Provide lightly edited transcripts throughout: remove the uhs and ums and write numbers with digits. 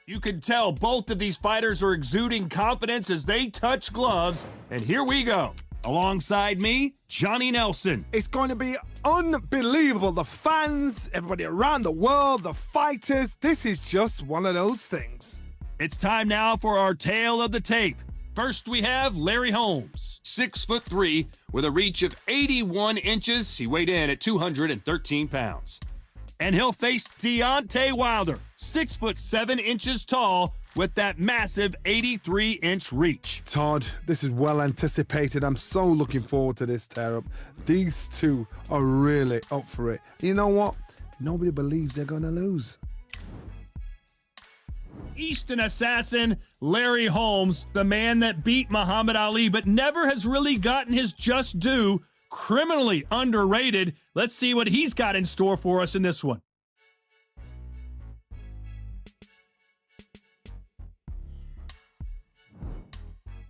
You can tell both of these fighters are exuding confidence as they touch gloves, and here we go. Alongside me, Johnny Nelson. It's going to be unbelievable. The fans, everybody around the world, the fighters, this is just one of those things. It's time now for our tale of the tape. First, we have Larry Holmes, 6'3", with a reach of 81 inches. He weighed in at 213 pounds. And he'll face Deontay Wilder, 6'7" tall, with that massive 83-inch reach. Todd, this is well anticipated. I'm so looking forward to this tear-up. These two are really up for it. You know what? Nobody believes they're going to lose. Eastern assassin Larry Holmes, the man that beat Muhammad Ali but never has really gotten his just due, criminally underrated. Let's see what he's got in store for us in this one.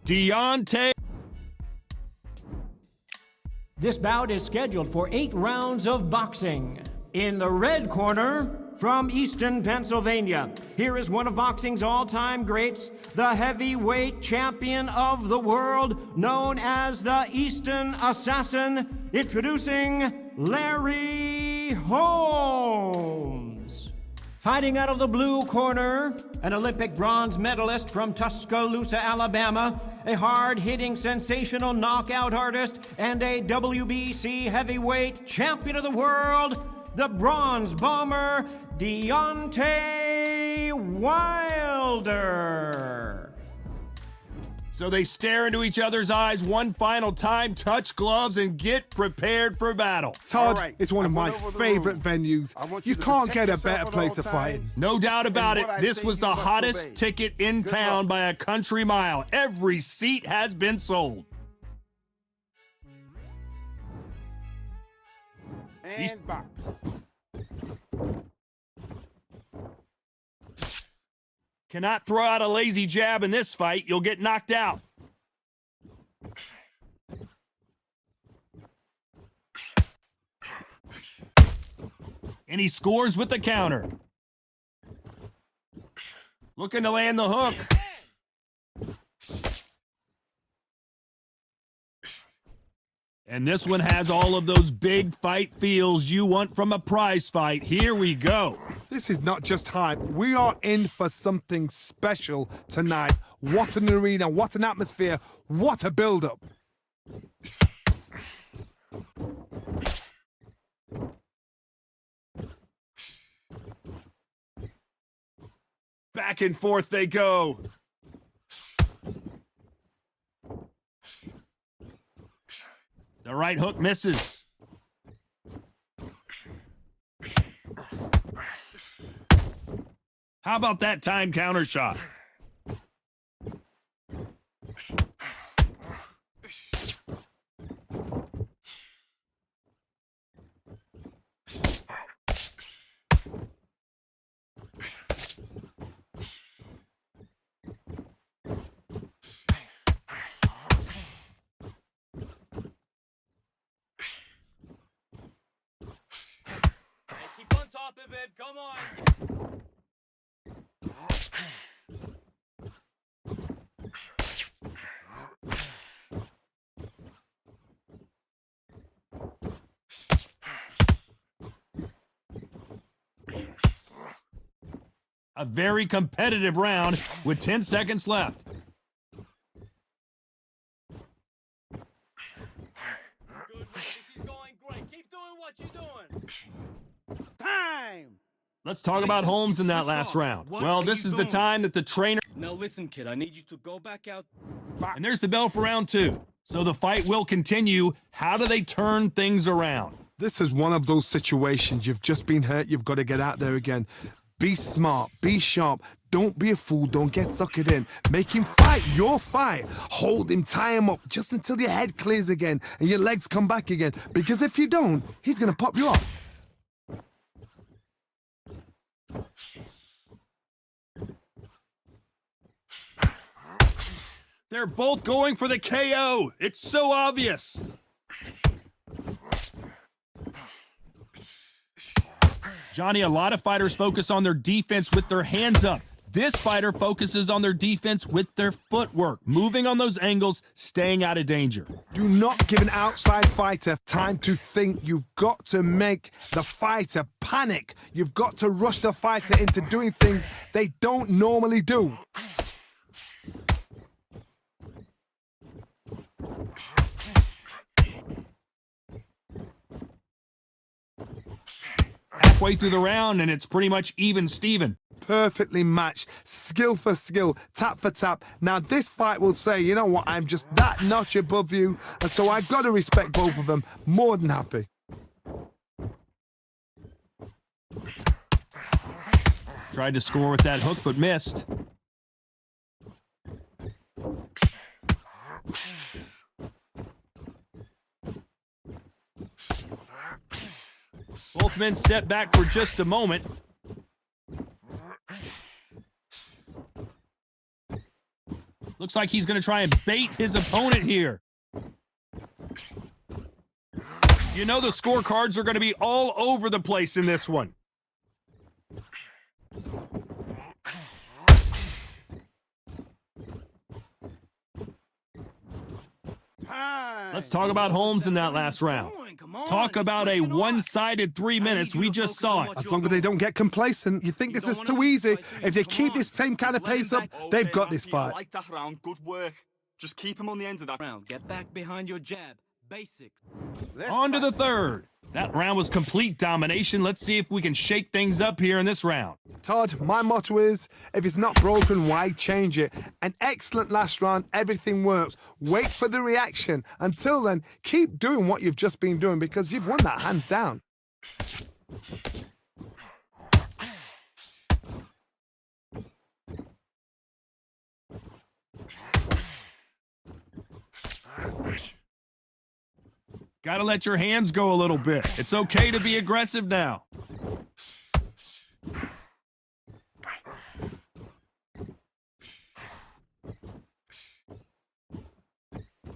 Deontay. This bout is scheduled for 8 rounds of boxing. In the red corner, from Easton, Pennsylvania, here is one of boxing's all-time greats, the heavyweight champion of the world, known as the Eastern Assassin, introducing Larry Holmes. Fighting out of the blue corner, an Olympic bronze medalist from Tuscaloosa, Alabama, a hard-hitting, sensational knockout artist, and a WBC heavyweight champion of the world, the Bronze Bomber, Deontay Wilder. So they stare into each other's eyes one final time, touch gloves, and get prepared for battle. Todd, right, it's one of my favorite venues. You can't get a better place to fight. No doubt about it, what I this say was you the must hottest obey. ticket in Good town luck. by a country mile. Every seat has been sold. And box. Cannot throw out a lazy jab in this fight. You'll get knocked out. And he scores with the counter. Looking to land the hook. And this one has all of those big fight feels you want from a prize fight. Here we go. This is not just hype. We are in for something special tonight. What an arena, what an atmosphere, what a build-up. Back and forth they go. The right hook misses. How about that time counter shot? Keep on top of it, come on. A very competitive round with 10 seconds left. Good. This is going great. Keep doing what you're doing. Time. Let's talk about Holmes in that last round. Well, this is the time that the trainer... Now listen, kid, I need you to go back out. And there's the bell for round 2. So the fight will continue. How do they turn things around? This is one of those situations. You've just been hurt. You've got to get out there again. Be smart. Be sharp. Don't be a fool. Don't get suckered in. Make him fight your fight. Hold him. Tie him up just until your head clears again and your legs come back again. Because if you don't, he's going to pop you off. They're both going for the KO. It's so obvious. Johnny, a lot of fighters focus on their defense with their hands up. This fighter focuses on their defense with their footwork, moving on those angles, staying out of danger. Do not give an outside fighter time to think. You've got to make the fighter panic. You've got to rush the fighter into doing things they don't normally do. Halfway through the round, and it's pretty much even Steven. Perfectly matched, skill for skill, tap for tap. Now this fight will say, you know what, I'm just that notch above you, and so I've got to respect both of them. More than happy. Tried to score with that hook, but missed. Both men step back for just a moment. Looks like he's going to try and bait his opponent here. You know the scorecards are going to be all over the place in this one. Let's talk about Holmes in that last round. Talk about a one-sided 3 minutes. We just saw it. As long as they don't get complacent, you think this is too easy. If they keep this same kind of pace up, they've got this fight. Like that round, good work. Just keep him on the end of that round. Get back behind your jab. Basics. On to the third. That round was complete domination. Let's see if we can shake things up here in this round. Todd, my motto is, if it's not broken, why change it? An excellent last round, everything works. Wait for the reaction. Until then, keep doing what you've just been doing because you've won that hands down. Gotta let your hands go a little bit. It's okay to be aggressive now.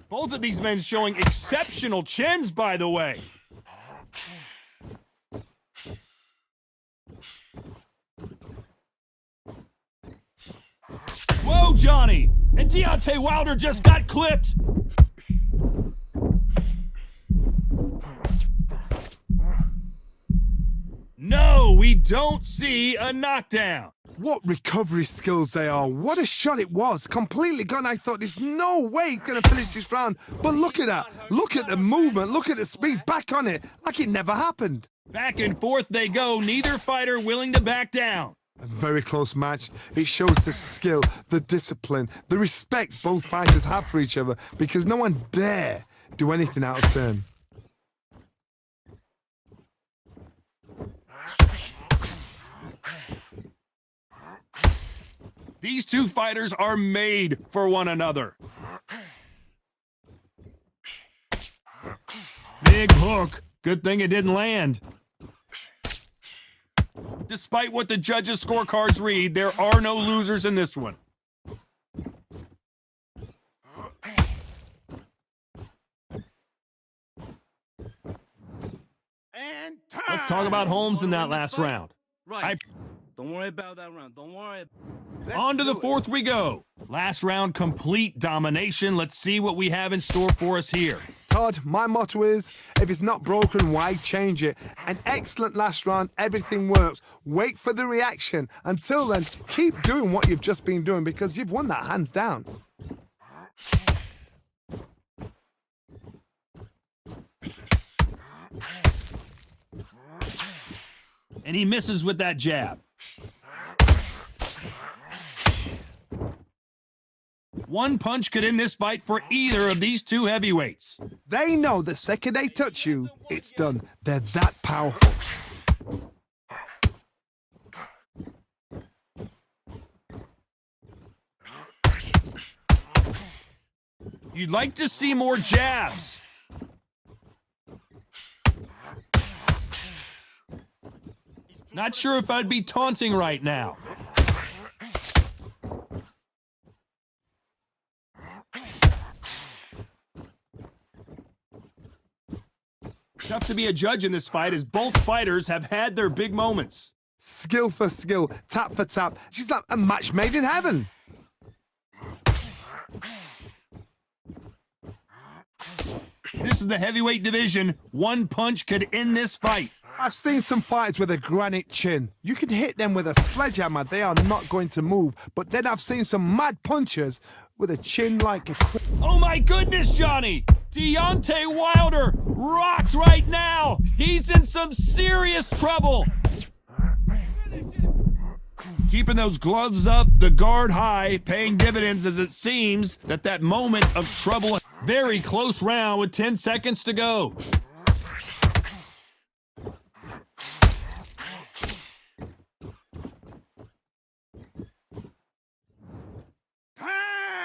Both of these men showing exceptional chins, by the way. Whoa, Johnny! And Deontay Wilder just got clipped! No, we don't see a knockdown. What recovery skills they are. What a shot it was. Completely gone. I thought there's no way he's going to finish this round. But look at that. Look at the movement. Look at the speed. Back on it. Like it never happened. Back and forth they go. Neither fighter willing to back down. A very close match. It shows the skill, the discipline, the respect both fighters have for each other because no one dare do anything out of turn. These two fighters are made for one another. Big hook. Good thing it didn't land. Despite what the judges' scorecards read, there are no losers in this one. Let's talk about Holmes in that last round. Right. Don't worry about that round. Don't worry. On to the fourth we go. Last round, complete domination. Let's see what we have in store for us here. Todd, my motto is, if it's not broken, why change it? An excellent last round, everything works. Wait for the reaction. Until then, keep doing what you've just been doing because you've won that hands down. And he misses with that jab. One punch could end this fight for either of these two heavyweights. They know the second they touch you, it's done. They're that powerful. You'd like to see more jabs. Not sure if I'd be taunting right now. Tough to be a judge in this fight as both fighters have had their big moments. skill for skill, tap for tap. She's like a match made in heaven. This is the heavyweight division. One punch could end this fight. I've seen some fighters with a granite chin. You can hit them with a sledgehammer, they are not going to move. But then I've seen some mad punchers with a chin like a... Oh my goodness, Johnny! Deontay Wilder rocked right now! He's in some serious trouble! Keeping those gloves up, the guard high, paying dividends as it seems that moment of trouble. Very close round with 10 seconds to go.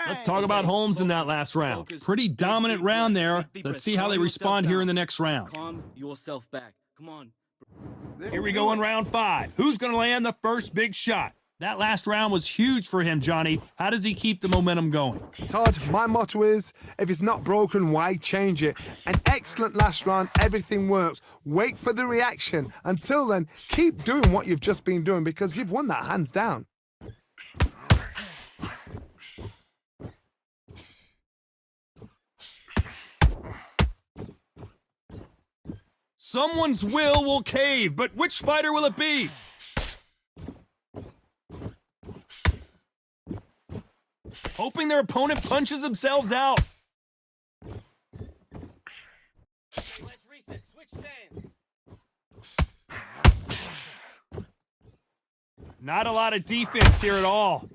Let's talk about Holmes in that last round. Pretty dominant round there. Let's see how they respond here in the next round. Calm yourself back. Come on. Here we go in round 5. Who's going to land the first big shot? That last round was huge for him, Johnny. How does he keep the momentum going? Todd, my motto is, if it's not broken, why change it? An excellent last round, everything works. Wait for the reaction. Until then, keep doing what you've just been doing because you've won that hands down. Someone's will cave, but which fighter will it be? Hoping their opponent punches themselves out. Let's reset. Switch stance. Not a lot of defense here at all.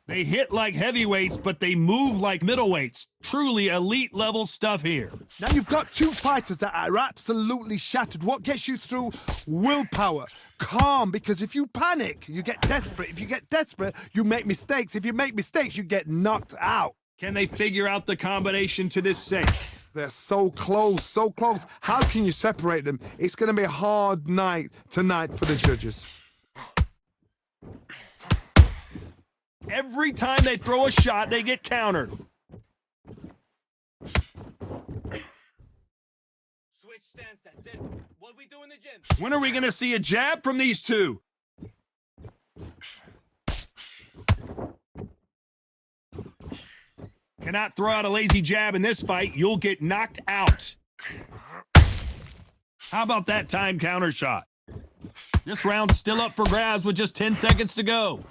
They hit like heavyweights, but they move like middleweights. Truly elite level stuff here. Now you've got two fighters that are absolutely shattered. What gets you through? Willpower. Calm, because if you panic, you get desperate. If you get desperate, you make mistakes. If you make mistakes, you get knocked out. Can they figure out the combination to this safe? They're so close, so close. How can you separate them? It's going to be a hard night tonight for the judges. Every time they throw a shot, they get countered. Switch stance. That's it. What we do in the gym. When are we going to see a jab from these two? Cannot throw out a lazy jab in this fight. You'll get knocked out. How about that time counter shot? This round's still up for grabs with just 10 seconds to go.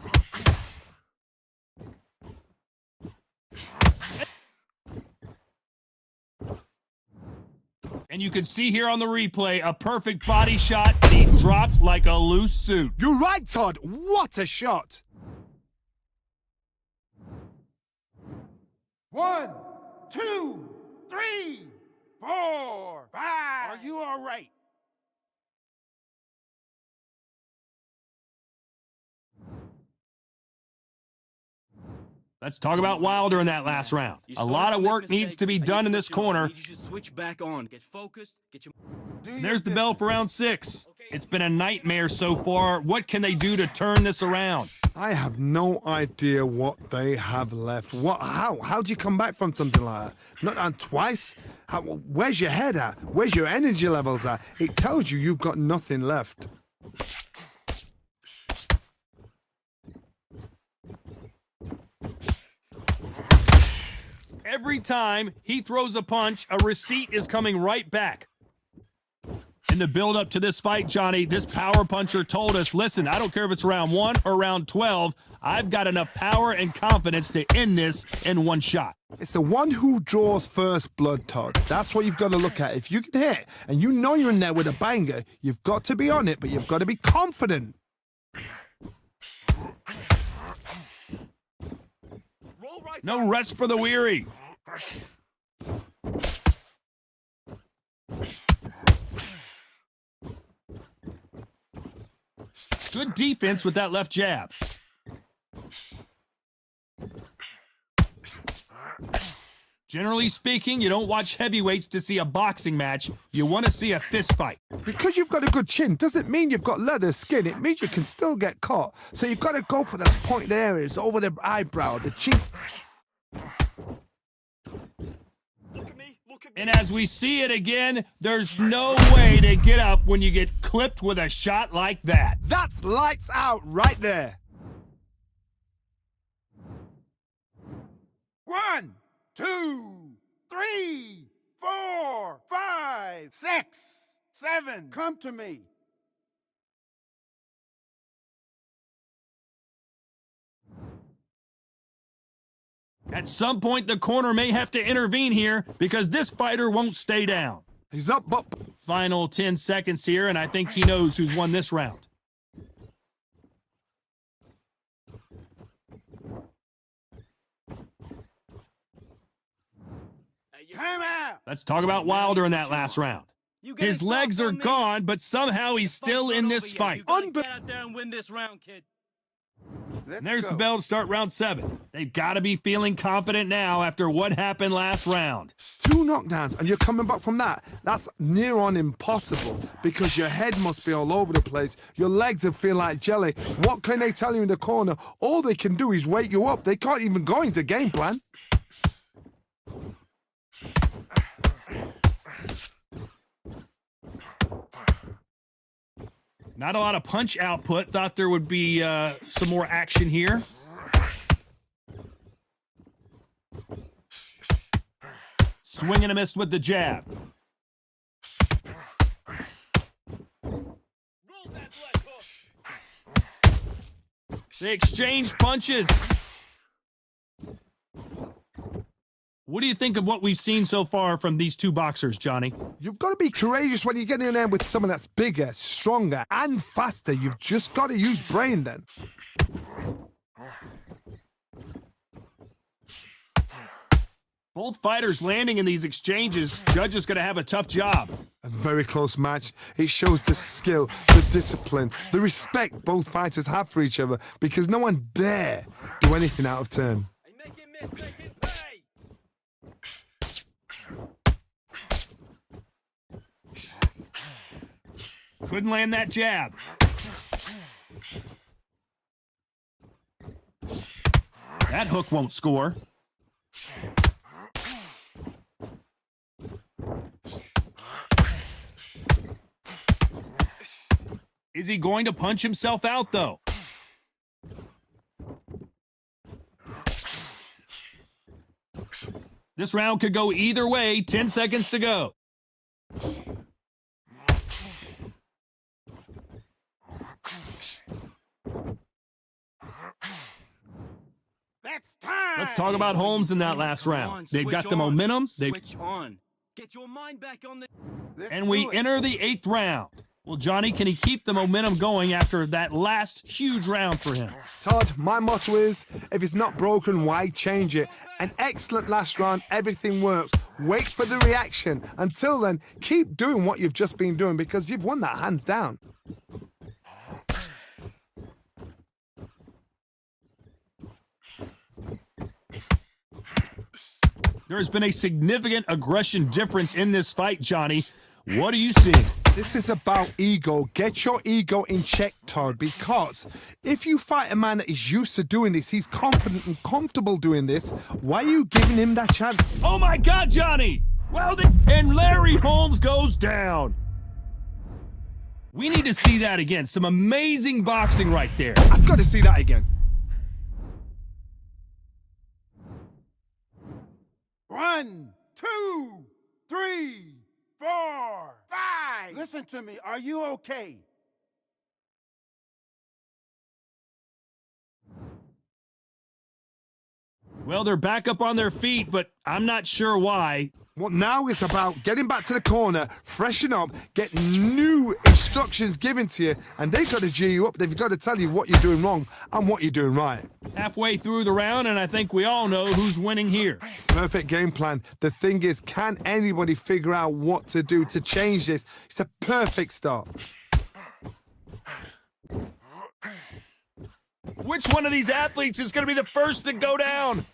And you can see here on the replay a perfect body shot, and he dropped like a loose suit. You're right, Todd. What a shot. 1, 2, 3, 4, 5. Are you all right? Let's talk about Wilder in that last round. A lot of work needs to be done in this corner. You should switch back on. Get focused. Get your... There's the bell for round 6. It's been a nightmare so far. What can they do to turn this around? I have no idea what they have left. How do you come back from something like that? Not on twice? Where's your head at? Where's your energy levels at? It tells you you've got nothing left. Every time he throws a punch, a receipt is coming right back. In the build-up to this fight, Johnny, this power puncher told us, listen, I don't care if it's round 1 or round 12, I've got enough power and confidence to end this in one shot. It's the one who draws first blood, Todd. That's what you've got to look at. If you can hit, and you know you're in there with a banger, you've got to be on it, but you've got to be confident. No rest for the weary. Good defense with that left jab. Generally speaking, you don't watch heavyweights to see a boxing match. You want to see a fist fight. Because you've got a good chin doesn't mean you've got leather skin. It means you can still get caught. So you've got to go for those pointed areas over the eyebrow, the cheek. Look at me. Look at And as we see it again, there's no way to get up when you get clipped with a shot like that. That's lights out right there. 1, 2, 3, 4, 5, 6, 7. Come to me. At some point, the corner may have to intervene here because this fighter won't stay down. He's up, but Final 10 seconds here, and I think he knows who's won this round. Time out. Let's talk about Wilder in that last round. His legs are gone, but somehow he's still in this fight. Get out there and win this round, kid. And there's the bell to start round 7. They've got to be feeling confident now after what happened last round. 2 knockdowns and you're coming back from that. That's near on impossible because your head must be all over the place. Your legs will feel like jelly. What can they tell you in the corner? All they can do is wake you up. They can't even go into game plan. Not a lot of punch output. Thought there would be some more action here. Swing and a miss with the jab. They exchange punches. What do you think of what we've seen so far from these two boxers, Johnny? You've got to be courageous when you get in there with someone that's bigger, stronger, and faster. You've just got to use brain then. Both fighters landing in these exchanges. Judge is going to have a tough job. A very close match. It shows the skill, the discipline, the respect both fighters have for each other because no one dare do anything out of turn. Make him miss, make him pay. Couldn't land that jab. That hook won't score. Is he going to punch himself out, though? This round could go either way. 10 seconds to go. That's time. Let's talk about Holmes in that last round. They've got the momentum. Switch on. Get your mind back on the... And we enter the 8th round. Well, Johnny, can he keep the momentum going after that last huge round for him? Todd, my motto is, if it's not broken, why change it? An excellent last round, everything works. Wait for the reaction. Until then, keep doing what you've just been doing because you've won that hands down. There has been a significant aggression difference in this fight, Johnny. What are you seeing? This is about ego. Get your ego in check, Todd, because if you fight a man that is used to doing this, he's confident and comfortable doing this, why are you giving him that chance? Oh my God, Johnny! Well, and Larry Holmes goes down. We need to see that again. Some amazing boxing right there. I've got to see that again. 1, 2, 3, 4, 5. Listen to me. Are you okay? Well, they're back up on their feet, but I'm not sure why. Well, now it's about getting back to the corner, freshen up, get new instructions given to you, and they've got to G you up. They've got to tell you what you're doing wrong and what you're doing right. Halfway through the round, and I think we all know who's winning here. Perfect game plan. The thing is, can anybody figure out what to do to change this? It's a perfect start. Which one of these athletes is going to be the first to go down?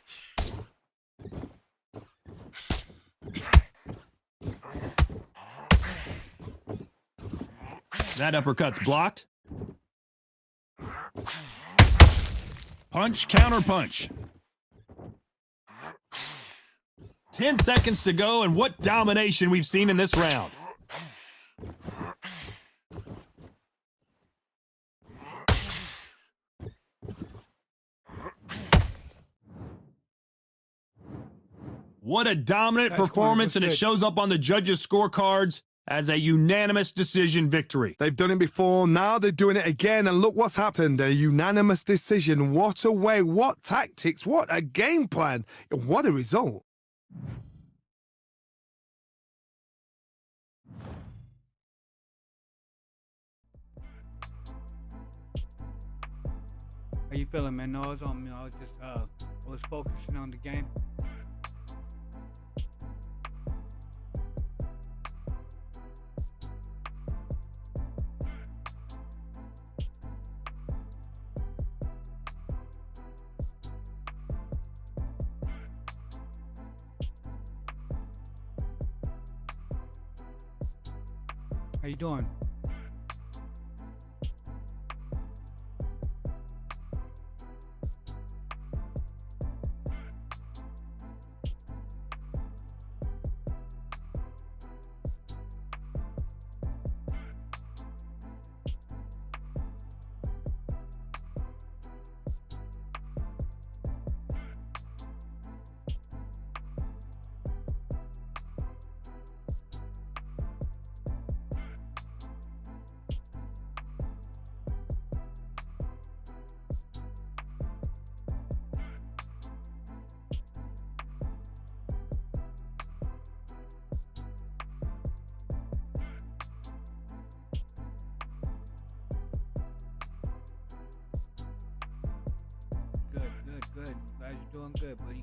That uppercut's blocked. Punch, counter punch. 10 seconds to go, and what domination we've seen in this round. What a dominant performance, and it shows up on the judges' scorecards as a unanimous decision victory. They've done it before, now they're doing it again, and look what's happened. A unanimous decision. What a way, what tactics, what a game plan. What a result. How you feeling, man? No, I was on, I was just, I was focusing on the game. How you doing? Good. Glad you're doing good, buddy.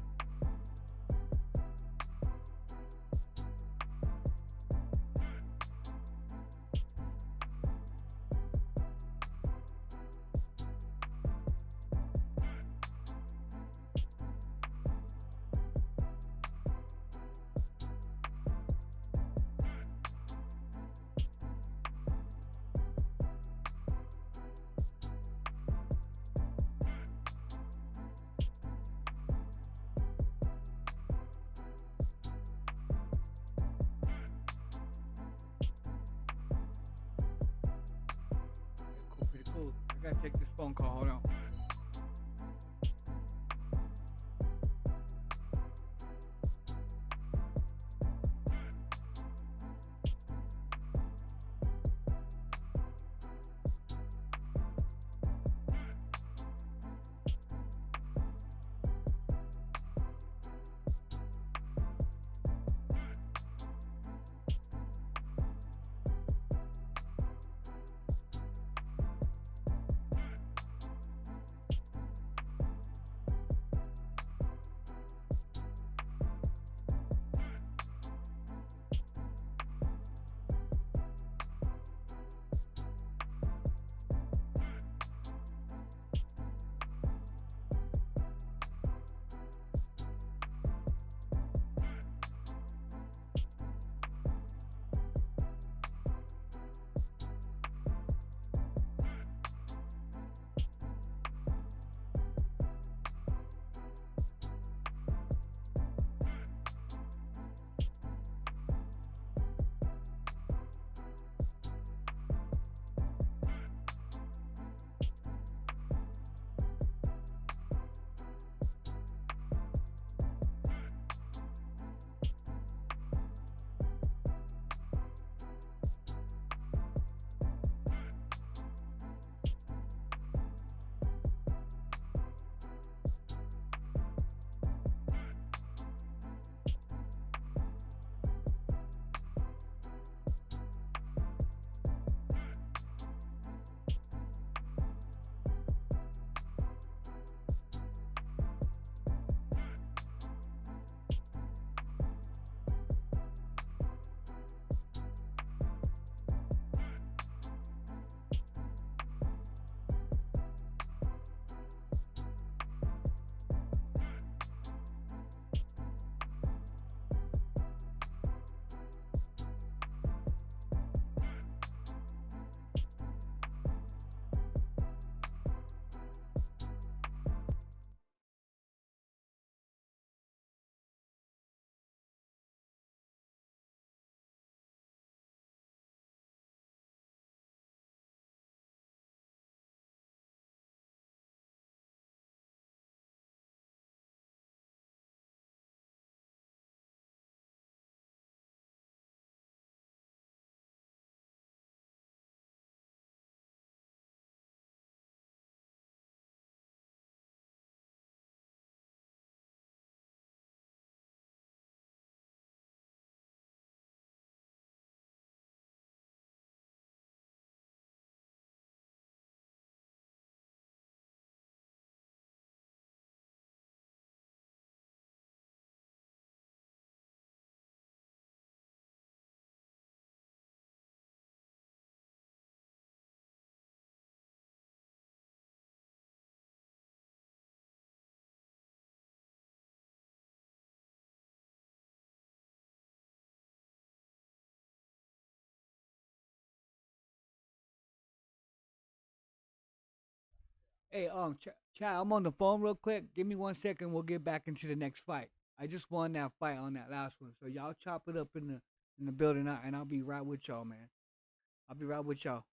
Pretty cool. I gotta take this phone call. Hold on. Hey, Chad, I'm on the phone real quick. Give me 1 second. We'll get back into the next fight. I just won that fight on that last one, so y'all chop it up in the building, and I'll be right with y'all, man. I'll be right with y'all.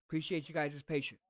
Appreciate you guys' patience.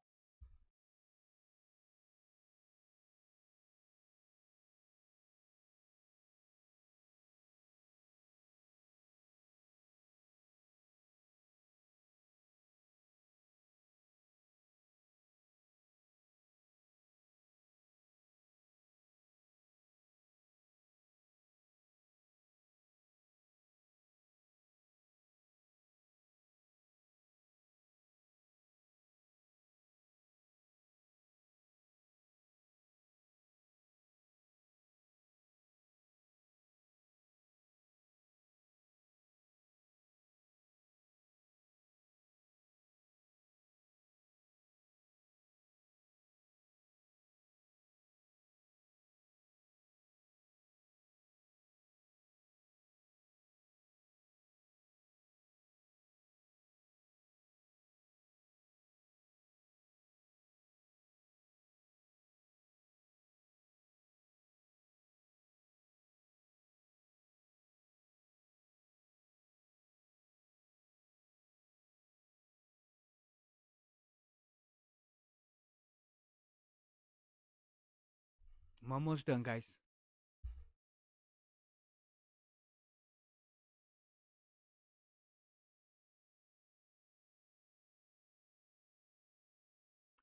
I'm almost done, guys.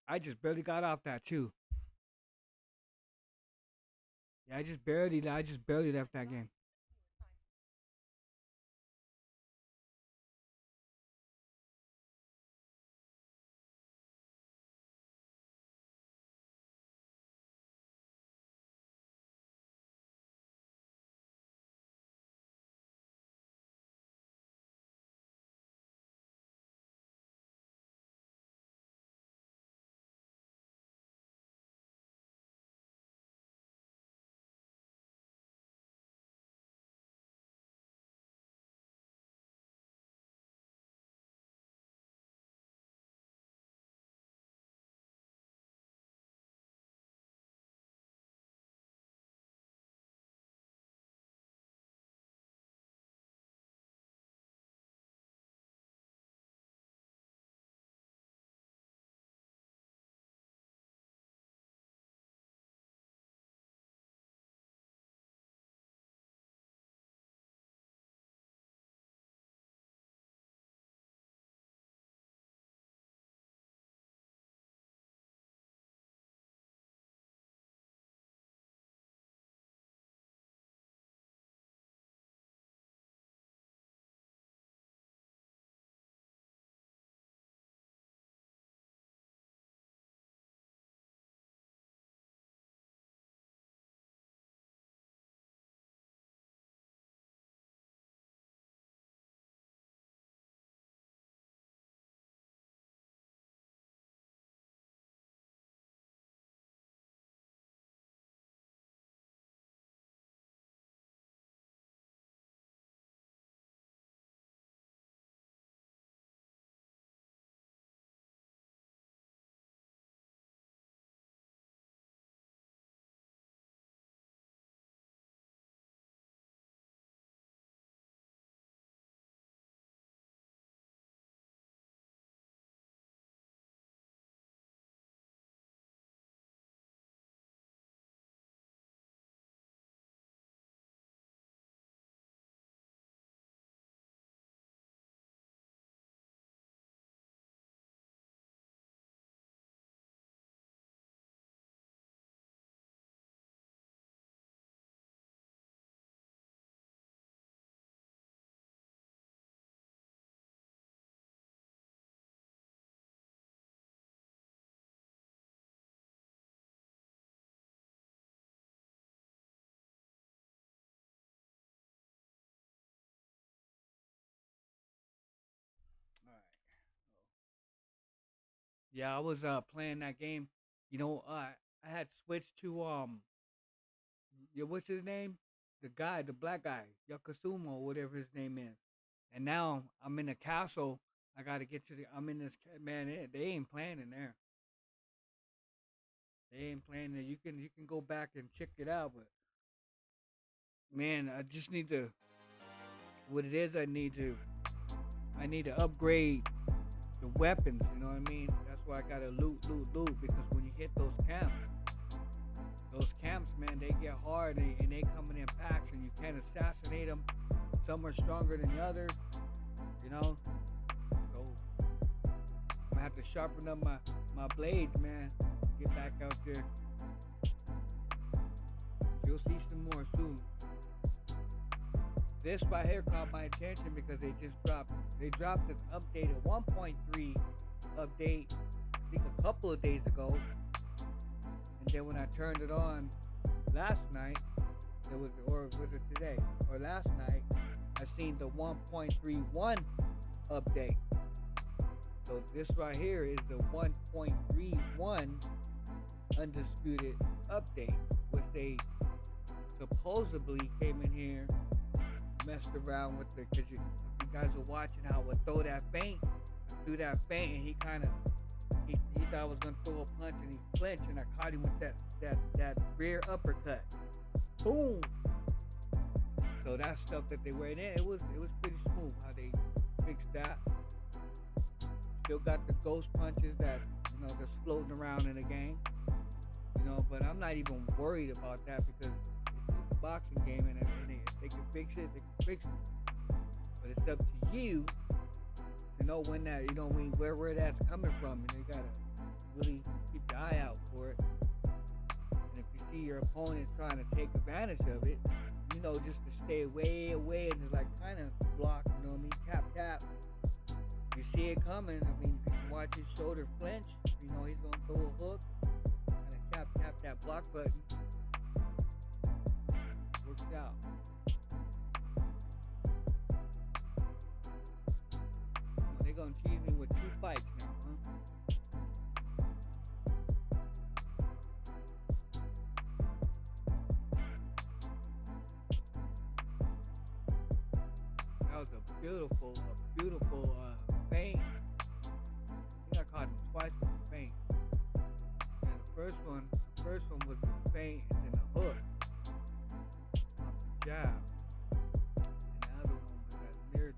I just barely got off that too. Yeah, I just barely left that game. All right. Yeah, I was playing that game. You know, I had switched to yeah, what's his name? The guy, the black guy, Yakasumo, whatever his name is. And now I'm in the castle. I got to get to the. I'm in this man. They ain't playing in there. They ain't playing it. You can go back and check it out, but man, I just need to. What it is, I need to upgrade the weapons. You know what I mean? That's why I gotta loot, because when you hit those camps, man, they get hard and they coming in packs, and you can't assassinate them. Some are stronger than the others. You know, so I'm gonna have to sharpen up my blades, man. Get back out there. You'll see some more soon. This right here caught my attention because they dropped an update, a 1.3 update, I think a couple of days ago. And then when I turned it on last night, or was it today? Or last night, I seen the 1.31 update. So this right here is the 1.31 Undisputed update, which they supposedly came in here, messed around with it, because you guys were watching how I would throw that feint, and he kind of, he thought I was going to throw a punch, and he flinched, and I caught him with that rear uppercut. Boom! So that stuff that they weighed in, it was pretty smooth how they fixed that. Still got the ghost punches that, you know, that's floating around in the game. You know, but I'm not even worried about that because it's a boxing game, and if they can fix it, they can fix it. But it's up to you to know when that, you know, where that's coming from, and you gotta really keep your eye out for it. And if you see your opponent trying to take advantage of it, you know, just to stay way away and just like kind of block, you know what I mean? Tap. You see it coming. I mean, if you can watch his shoulder flinch, you know he's gonna throw a hook. Kind of tap that block button. Works out. They're gonna tease me with 2 fights now, huh? That was a beautiful feint. I think I caught him twice with the feint. And the first one was the feint and then the hook off the jab. And the other one was that rear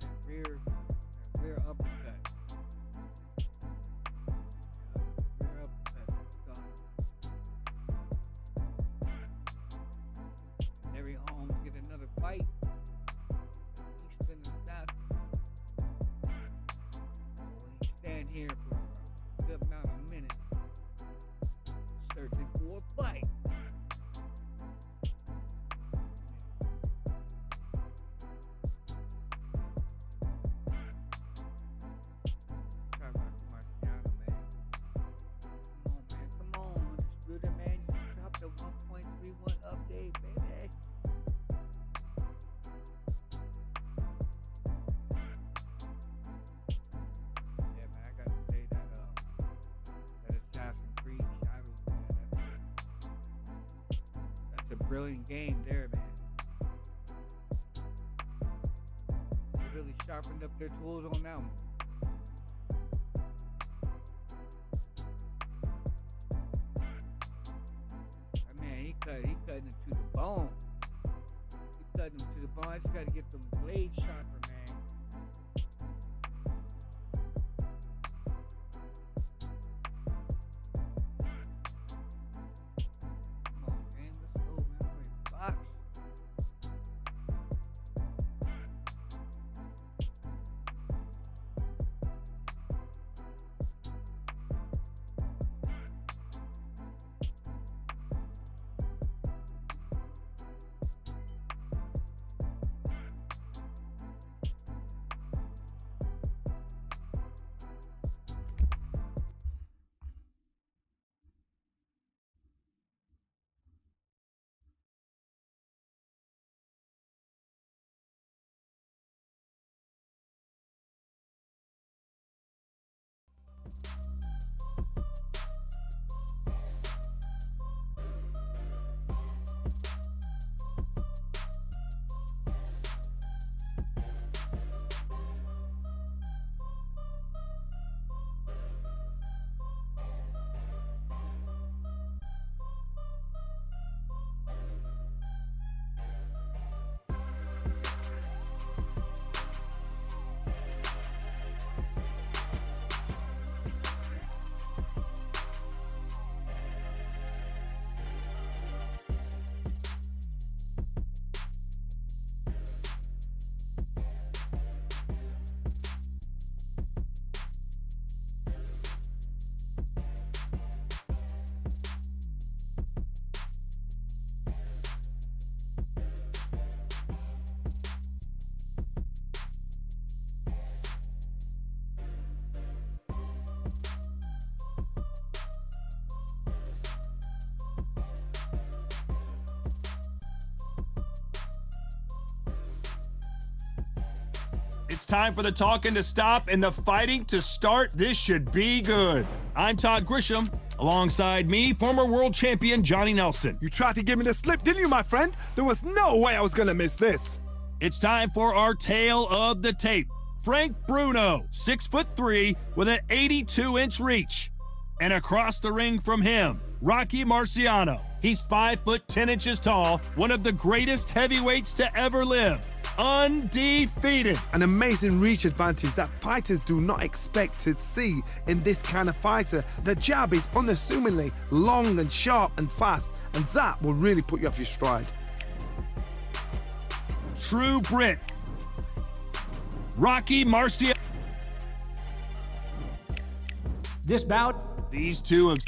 uppercut. Rear uppercut. And every Holmes get another fight. Easton assassin. When he stand here for a good amount of minutes, searching for a fight. Try to rock Marciano, man. Come on, Undisputed, man. You just dropped the 1.31 update, baby. Yeah, man, I gotta say that Assassin's Creed Shadows, man, that's a brilliant game there, man. They really sharpened up their tools on that one. That man, he cutting it to the bone. He cutting them to the bone. I just gotta get them blades sharper, man. Come on, man. Let's go, man. I'm ready to box. It's time for the talking to stop and the fighting to start. This should be good. I'm Todd Grisham. Alongside me, former world champion Johnny Nelson. You tried to give me the slip, didn't you, my friend? There was no way I was gonna miss this. It's time for our tale of the tape. Frank Bruno, 6'3", with an 82-inch reach. And across the ring from him, Rocky Marciano. He's 5'10" tall, one of the greatest heavyweights to ever live. Undefeated. An amazing reach advantage that fighters do not expect to see in this kind of fighter. The jab is unassumingly long and sharp and fast, and that will really put you off your stride. True Brit. Rocky Marciano. This bout, These two have...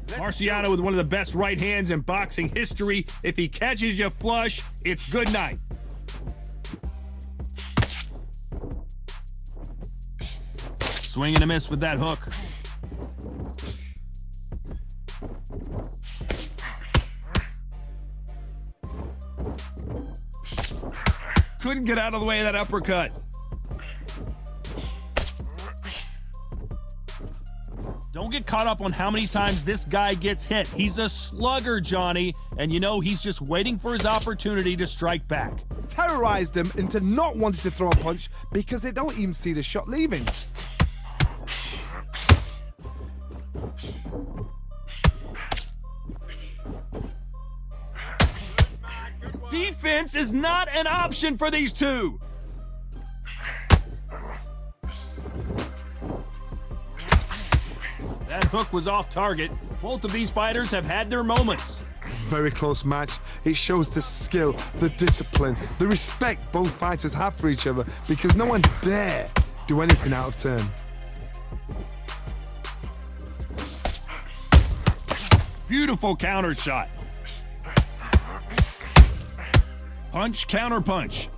Marciano with one of the best right hands in boxing history. If he catches you flush, it's good night. Swing and a miss with that hook. Couldn't get out of the way of that uppercut. Don't get caught up on how many times this guy gets hit. He's a slugger, Johnny, and you know he's just waiting for his opportunity to strike back. Terrorize them into not wanting to throw a punch because they don't even see the shot leaving. Defense is not an option for these two. That hook was off target. Both of these fighters have had their moments. Very close match. It shows the skill, the discipline, the respect both fighters have for each other because no one dare do anything out of turn. Beautiful counter shot. Punch, counter punch.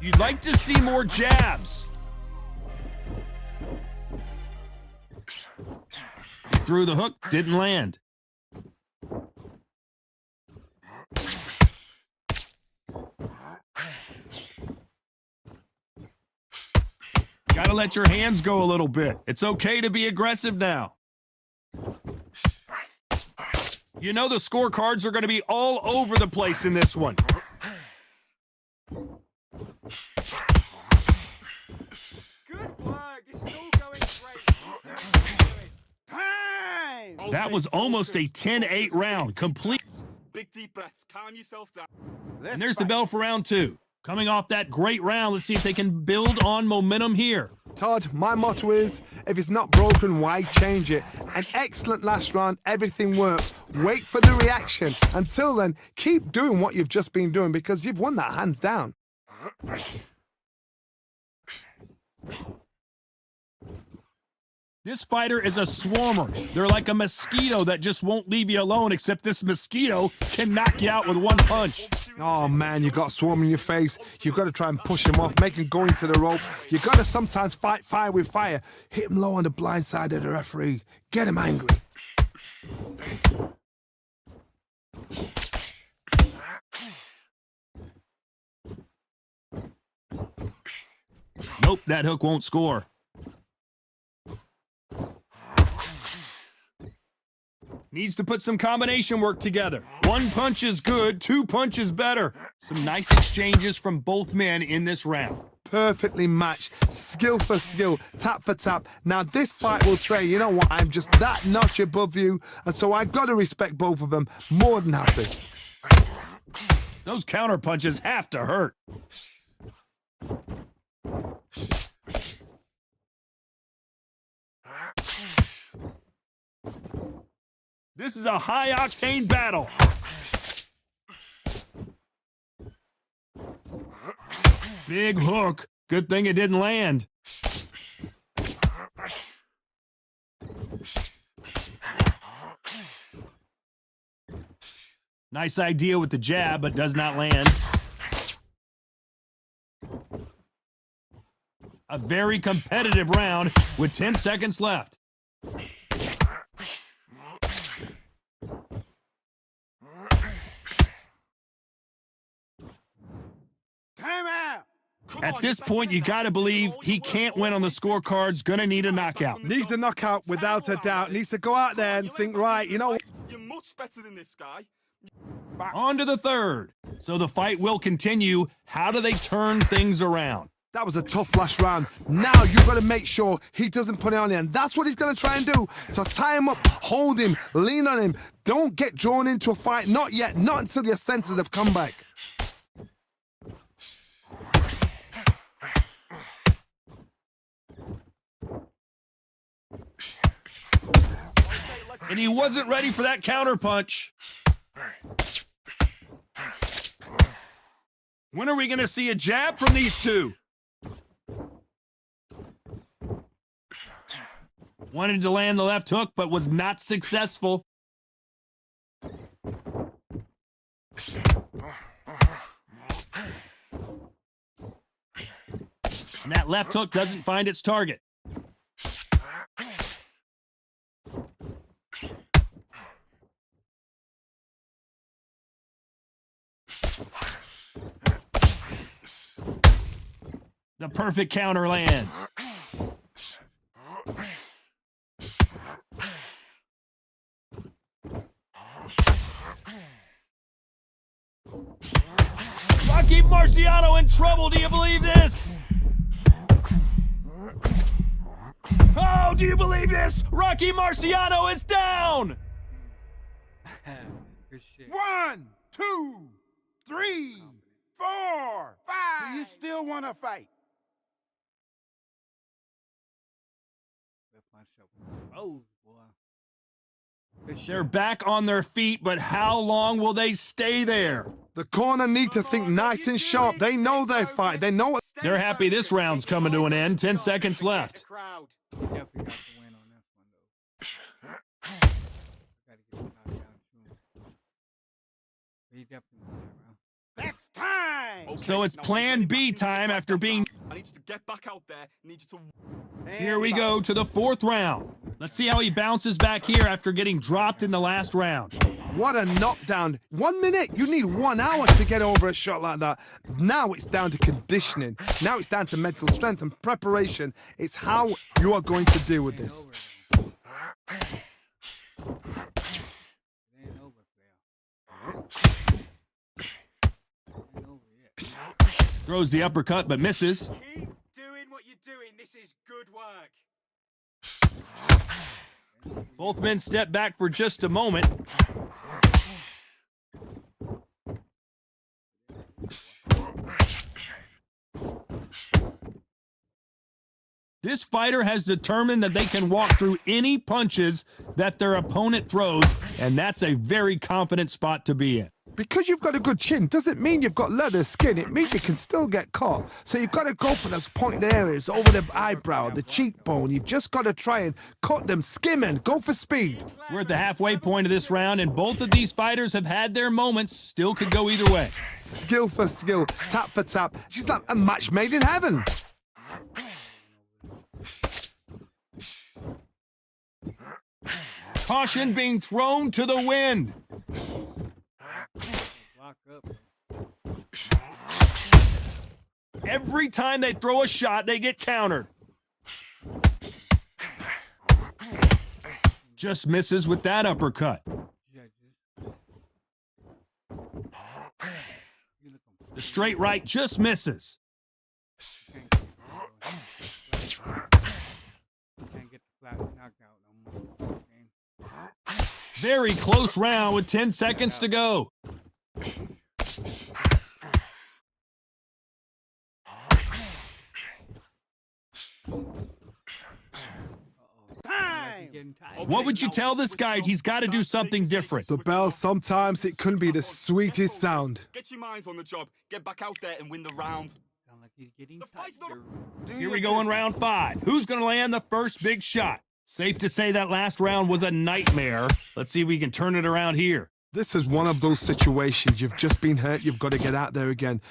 You'd like to see more jabs. Threw the hook, didn't land. Gotta let your hands go a little bit. It's okay to be aggressive now. You know the scorecards are going to be all over the place in this one. Good work. This is all going great. Time! That was almost a 10-8 round, complete. Big deep breaths. Calm yourself down. And there's the bell for round two. Coming off that great round, let's see if they can build on momentum here. Todd, my motto is, if it's not broken, why change it? An excellent last round, everything works. Wait for the reaction. Until then, keep doing what you've just been doing because you've won that hands down. This fighter is a swarmer. They're like a mosquito that just won't leave you alone, except this mosquito can knock you out with one punch. Oh man, you got swarm in your face. You've got to try and push him off, make him go into the rope. You got to sometimes fight fire with fire. Hit him low on the blind side of the referee. Get him angry. Nope, that hook won't score. Needs to put some combination work together. One punch is good, two punches better. Some nice exchanges from both men in this round. Perfectly matched, skill for skill, tap for tap. Now this fight will say, you know what, I'm just that notch above you, and so I got to respect both of them more than happy. Those counter punches have to hurt. This is a high-octane battle. Big hook. Good thing it didn't land. Nice idea with the jab, but does not land. A very competitive round with 10 seconds left. Time out. At this point, you gotta believe he can't win on the scorecards, gonna need a knockout. Needs a knockout without a doubt. Needs to go out there and think, right, you know. You're much better than this guy. On to the third. So the fight will continue. How do they turn things around? That was a tough last round. Now you've got to make sure he doesn't put it on you, and that's what he's going to try and do. So tie him up, hold him, lean on him. Don't get drawn into a fight. Not yet. Not until your senses have come back. And he wasn't ready for that counterpunch. When are we going to see a jab from these two? Wanted to land the left hook, but was not successful. And that left hook doesn't find its target. The perfect counter lands. Rocky Marciano in trouble. Do you believe this? Oh, do you believe this? Rocky Marciano is down. Good shit. 1, 2, 3, 4, 5. Do you still want to fight? Left myself. Oh, boy. Good shit. They're back on their feet, but how long will they stay there? The corner need to think nice and sharp. They know their fight. They know what. They're happy this round's coming to an end. 10 seconds left. Definitely got the win on this one, though. Gotta get the knockdown soon. He definitely won that round. That's time. So it's plan B time after being... I need you to get back out there. I need you to... Here we go to the fourth round. Let's see how he bounces back here after getting dropped in the last round. What a knockdown. 1 minute. You need 1 hour to get over a shot like that. Now it's down to conditioning. Now it's down to mental strength and preparation. It's how you are going to deal with this. It ain't over, player. Ain't over yet. Throws the uppercut but misses. Keep doing what you're doing. This is good work. Both men step back for just a moment. This fighter has determined that they can walk through any punches that their opponent throws, and that's a very confident spot to be in. Because you've got a good chin doesn't mean you've got leather skin. It means you can still get caught. So you've got to go for those pointed areas over the eyebrow, the cheekbone. You've just got to try and cut them, skim and go for speed. We're at the halfway point of this round, and both of these fighters have had their moments. Still could go either way. Skill for skill, tap for tap. She's like a match made in heaven. Caution being thrown to the wind. Lock up. Every time they throw a shot, they get countered. Just misses with that uppercut. The straight right just misses. Can't get the flat knockout no more. Very close round with 10 seconds to go. Time. What would you tell this guy? He's got to do something different. The bell, sometimes it can be the sweetest sound. Get your minds on the job. Get back out there and win the round. Sound like he's getting The fight's not tighter. Here we go in round 5. Who's going to land the first big shot? Safe to say that last round was a nightmare. Let's see if we can turn it around here. This is one of those situations. You've just been hurt. You've got to get out there again.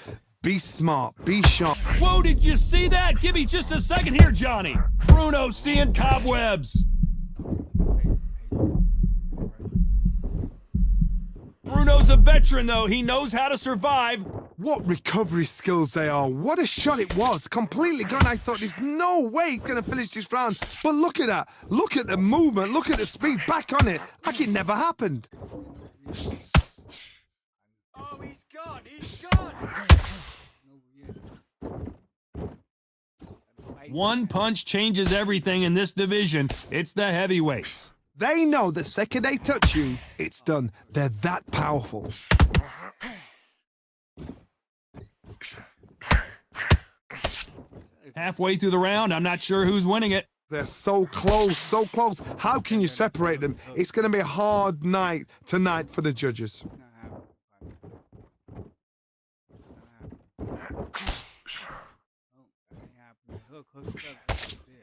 Be smart. Be sharp. Whoa, did you see that? Give me just a second here, Johnny. Bruno seeing cobwebs. Bruno's a veteran, though. He knows how to survive. What recovery skills they are. What a shot it was. Completely gone. I thought there's no way he's going to finish this round. But look at that. Look at the movement. Look at the speed. Back on it. Like it never happened. Oh, he's gone. He's gone. One punch changes everything in this division. It's the heavyweights. They know the second they touch you, it's done. They're that powerful. Halfway through the round, I'm not sure who's winning it. They're so close, so close. How can you separate them? It's going to be a hard night tonight for the judges.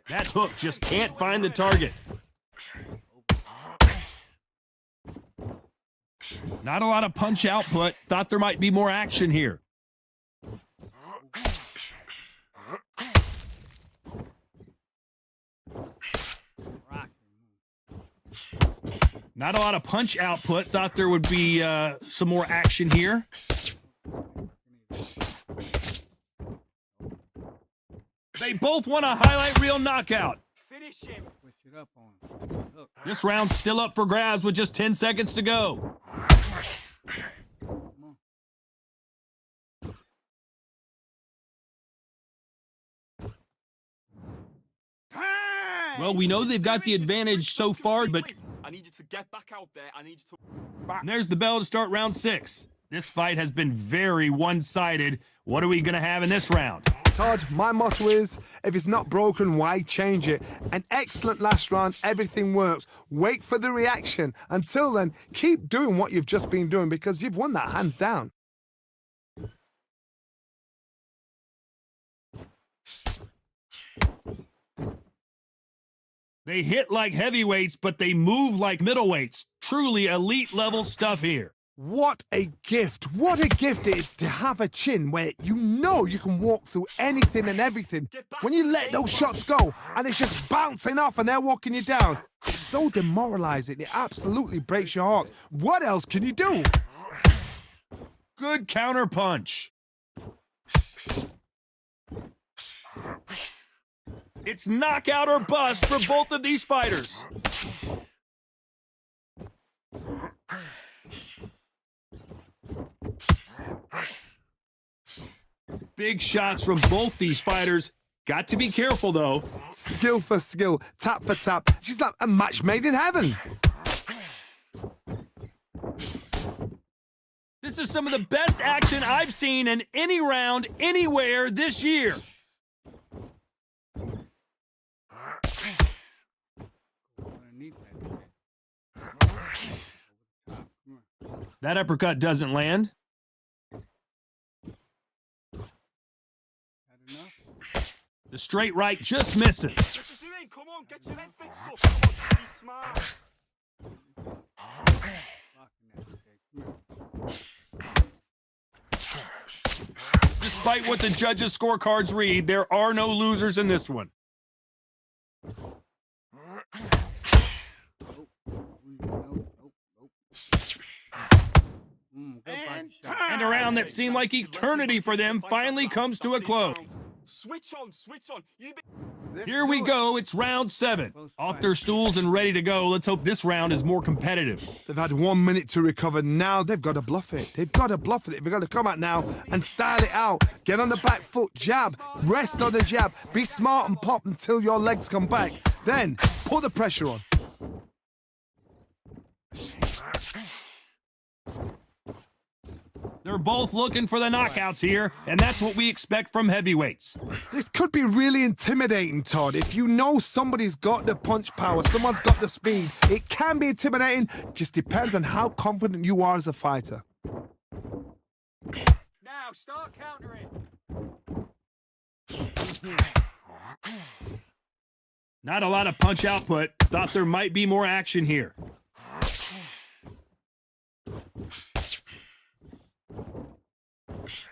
That hook just can't find the target. Not a lot of punch output. Thought there might be more action here. Not a lot of punch output. Thought there would be some more action here. They both want a highlight reel knockout. Finish him. This round's still up for grabs with just 10 seconds to go. Well, we know they've got the advantage so far, but I need you to get back out there. I need you to... and there's the bell to start round 6. This fight has been very one-sided. What are we going to have in this round? Todd, my motto is, if it's not broken, why change it? An excellent last round, everything works. Wait for the reaction. Until then, keep doing what you've just been doing because you've won that hands down. They hit like heavyweights, but they move like middleweights. Truly elite level stuff here. What a gift. What a gift it is to have a chin where you know you can walk through anything and everything. When you let those shots go and it's just bouncing off and they're walking you down, it's so demoralizing. It absolutely breaks your heart. What else can you do? Good counter punch. It's knockout or bust for both of these fighters. Big shots from both these fighters. Got to be careful, though. Skill for skill, tap for tap. She's like a match made in heaven. This is some of the best action I've seen in any round, anywhere this year. That uppercut doesn't land. The straight right just misses. What you doing? Come on, get your head fixed up. Come on, be smart. Despite what the judges' scorecards read, there are no losers in this one. And a round that seemed like eternity for them finally comes to a close. Switch on, switch on. Here we go, it's round 7. Off their stools and ready to go. Let's hope this round is more competitive. They've had 1 minute to recover. Now they've got to bluff it. They've got to bluff it. They've got to come out now and style it out. Get on the back foot, jab, rest on the jab. Be smart and pop until your legs come back. Then put the pressure on. They're both looking for the knockouts here, and that's what we expect from heavyweights. This could be really intimidating, Todd. If you know somebody's got the punch power, someone's got the speed, it can be intimidating. Just depends on how confident you are as a fighter. Now, start countering. Not a lot of punch output. Thought there might be more action here.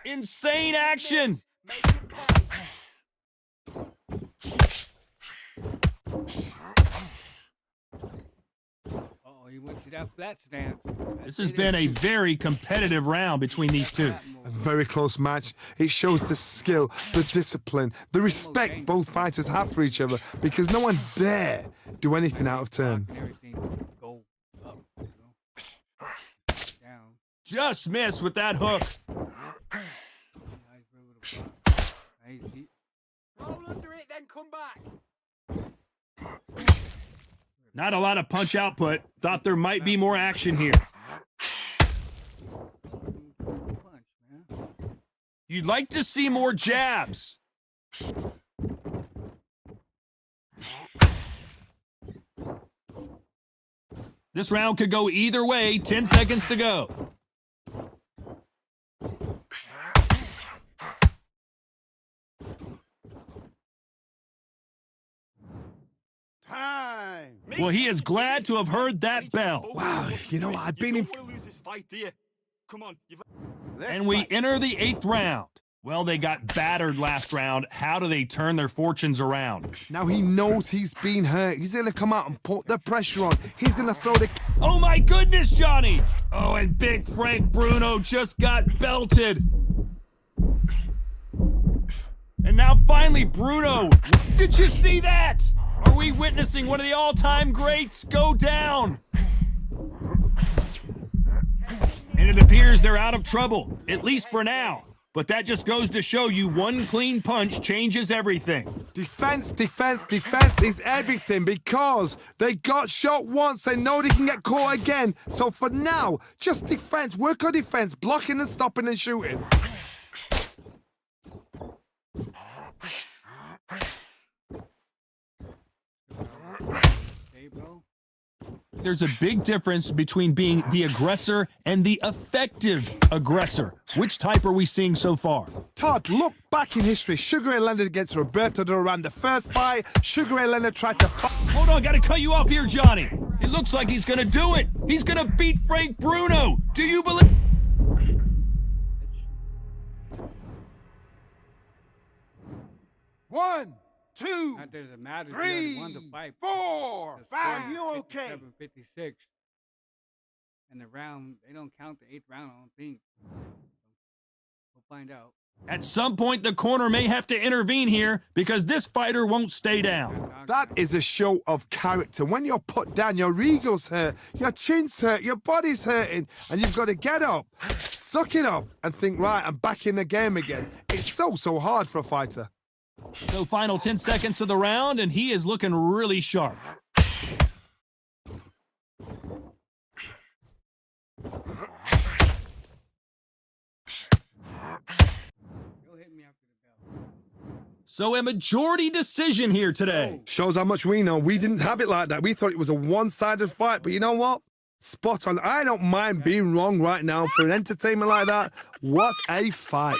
Insane action! he went to that flat stance. This has been a very competitive round between these two. A very close match. It shows the skill, the discipline, the respect both fighters have for each other because no one dare do anything out of turn. Everything go up, you know? Down. Just missed with that hook. Roll under it, then come back. Not a lot of punch output. Thought there might be more action here. Punch, man. You'd like to see more jabs. This round could go either way. 10 seconds to go. Time. Well, he is glad to have heard that bell. Wow, you know what? I've been in. You don't want to lose this fight, do you? Come on, you've. And we enter the 8th round. Well, they got battered last round. How do they turn their fortunes around? Now he knows he's been hurt. He's gonna come out and put the pressure on. He's gonna throw the. Oh my goodness, Johnny! Oh, and Big Frank Bruno just got belted. And now finally, Bruno. Did you see that? Are we witnessing one of the all-time greats go down? And it appears they're out of trouble, at least for now. But that just goes to show you one clean punch changes everything. Defense, defense, defense is everything because they got shot once. They know they can get caught again. So for now, just defense. Work on defense, blocking and stopping and shooting. Hey, bro. There's a big difference between being the aggressor and the effective aggressor. Which type are we seeing so far? Todd, look back in history. Sugar Ray Leonard against Roberto Duran. The first fight, Sugar Ray Leonard tried to fight. Hold on, gotta cut you off here, Johnny. It looks like he's gonna do it. He's gonna beat Frank Bruno. Do you believe? One, two, Not that it matters. three, Won the fight. four, five. Are you okay? 57-56. And the round, they don't count the 8th round, I don't think. We'll find out. At some point, the corner may have to intervene here because this fighter won't stay down. That is a show of character. When you're put down, your ego's hurt, your chin's hurt, your body's hurting, and you've got to get up, suck it up, and think, right, I'm back in the game again. It's so hard for a fighter. So final 10 seconds of the round, and he is looking really sharp. Go hit me after the bell. So a majority decision here today. Shows how much we know. We didn't have it like that. We thought it was a one-sided fight, but you know what? Spot on. I don't mind being wrong right now for an entertainment like that. What a fight.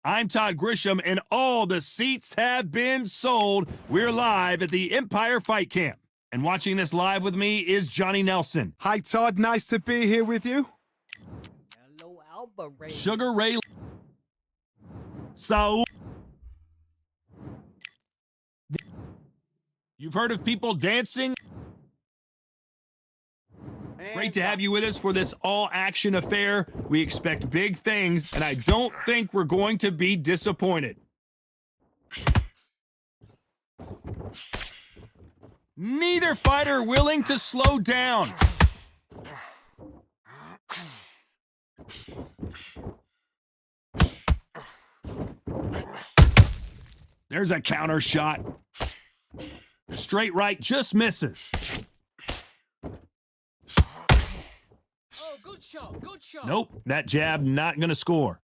I'm Todd Grisham, and all the seats have been sold. We're live at the Empire Fight Camp. And watching this live with me is Johnny Nelson. Hi, Todd. Nice to be here with you. Hello, Alba Ray. Sugar Ray. So, you've heard of people dancing? Great to have you with us for this all-action affair. We expect big things, and I don't think we're going to be disappointed. Neither fighter willing to slow down. There's a counter shot. The straight right just misses. Oh, good shot, good shot. Nope, that jab not gonna score.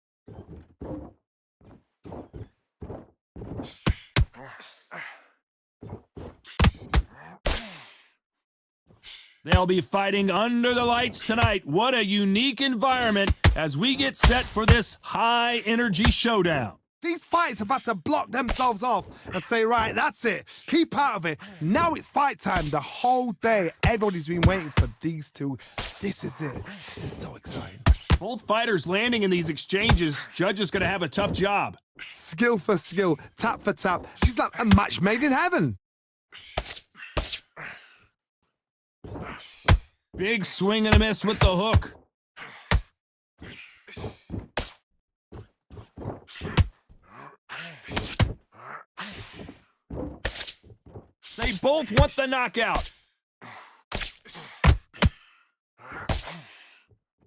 They'll be fighting under the lights tonight. What a unique environment as we get set for this high-energy showdown. These fighters are about to block themselves off and say, right, that's it. Keep out of it. Now it's fight time. The whole day, everybody's been waiting for these two. This is it. This is so exciting. Both fighters landing in these exchanges. Judge is going to have a tough job. Skill for skill, tap for tap. She's like a match made in heaven. Big swing and a miss with the hook. They both want the knockout.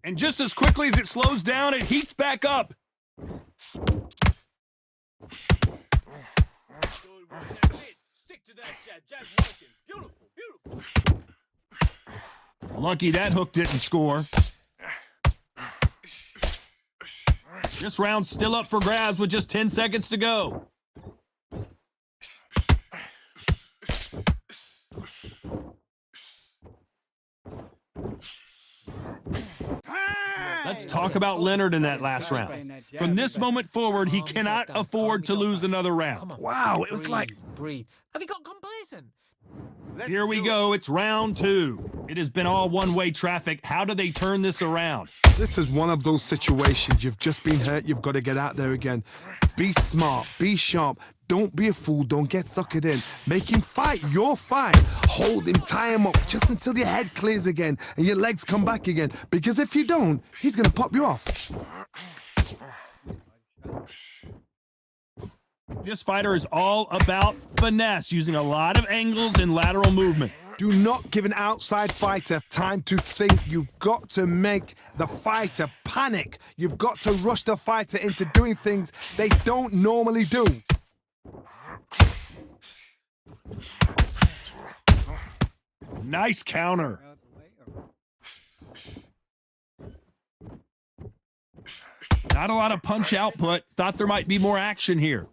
And just as quickly as it slows down, it heats back up. Good work, that's it. Stick to that jab. Jab's working. Beautiful, beautiful. Lucky that hook didn't score. This round's still up for grabs with just 10 seconds to go. Let's talk about Leonard in that last round. From this moment forward, he cannot afford to lose another round. Wow, it was like... Breathe. Have you got complacent? Here we go, it's round 2. It has been all one-way traffic. How do they turn this around? This is one of those situations. You've just been hurt. You've got to get out there again. Be smart. Be sharp. Don't be a fool. Don't get suckered in. Make him fight your fight. Hold him, tie him up just until your head clears again and your legs come back again. Because if you don't, he's going to pop you off. This fighter is all about finesse, using a lot of angles and lateral movement. Do not give an outside fighter time to think. You've got to make the fighter panic. You've got to rush the fighter into doing things they don't normally do. Nice counter. Not a lot of punch output. Thought there might be more action here.